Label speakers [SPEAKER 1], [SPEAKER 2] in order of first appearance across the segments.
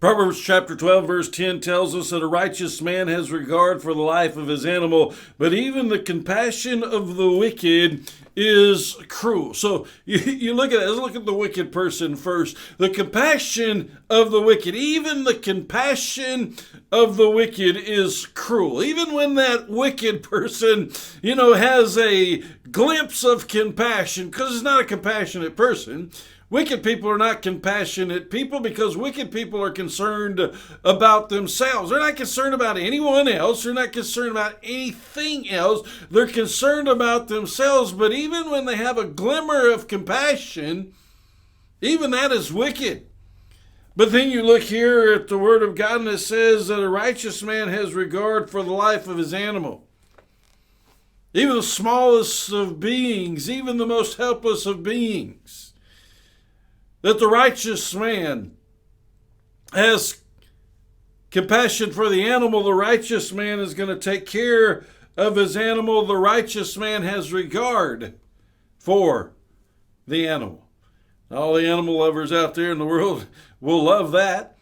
[SPEAKER 1] Proverbs chapter 12 verse 10 tells us that a righteous man has regard for the life of his animal, but even the compassion of the wicked is cruel. So you look at it, let's look at the wicked person first. The compassion of the wicked, even the compassion of the wicked is cruel. Even when that wicked person, has a glimpse of compassion, because it's not a compassionate person. Wicked people are not compassionate people because wicked people are concerned about themselves. They're not concerned about anyone else. They're not concerned about anything else. They're concerned about themselves. But even when they have a glimmer of compassion, even that is wicked. But then you look here at the Word of God and it says that a righteous man has regard for the life of his animal. Even the smallest of beings, even the most helpless of beings. That the righteous man has compassion for the animal. The righteous man is going to take care of his animal. The righteous man has regard for the animal. All the animal lovers out there in the world will love that.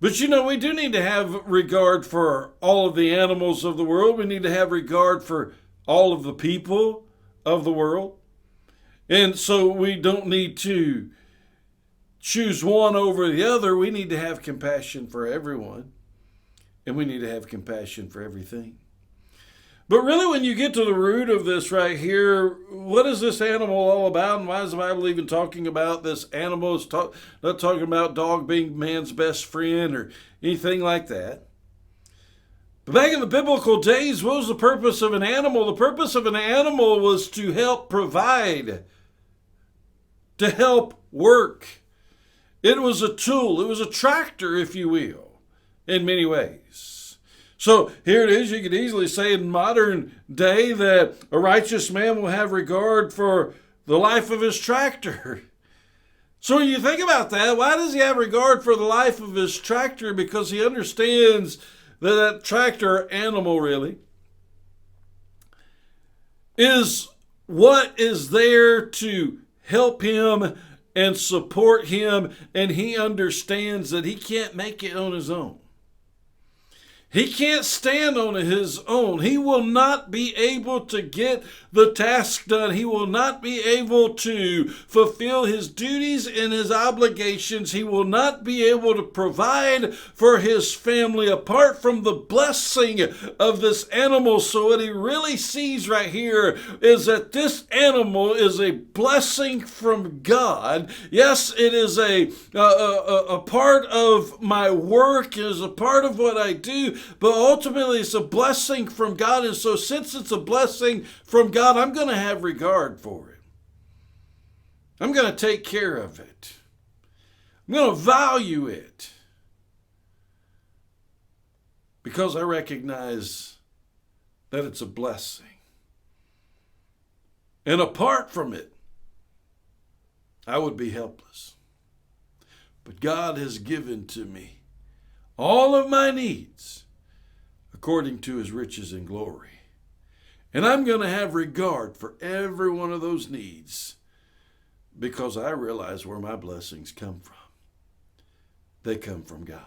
[SPEAKER 1] But we do need to have regard for all of the animals of the world. We need to have regard for all of the people of the world. And so we don't need to choose one over the other. We need to have compassion for everyone, and we need to have compassion for everything. But really, when you get to the root of this right here, what is this animal all about, and why is the Bible even talking about this animal? It's not talking about dog being man's best friend or anything like that. But back in the biblical days, what was the purpose of an animal? The purpose of an animal was to help provide, to help work. It was a tool. It was a tractor, if you will, in many ways. So here it is. You could easily say in modern day that a righteous man will have regard for the life of his tractor. So when you think about that, why does he have regard for the life of his tractor? Because he understands that tractor animal really is what is there to help him and support him, and he understands that he can't make it on his own. He can't stand on his own. He will not be able to get the task done. He will not be able to fulfill his duties and his obligations. He will not be able to provide for his family apart from the blessing of this animal. So what he really sees right here is that this animal is a blessing from God. Yes, it is a part of my work, it is a part of what I do, but ultimately it's a blessing from God. And so since it's a blessing from God, I'm going to have regard for it. I'm going to take care of it. I'm going to value it. Because I recognize that it's a blessing. And apart from it, I would be helpless. But God has given to me all of my needs according to his riches and glory. And I'm going to have regard for every one of those needs because I realize where my blessings come from. They come from God.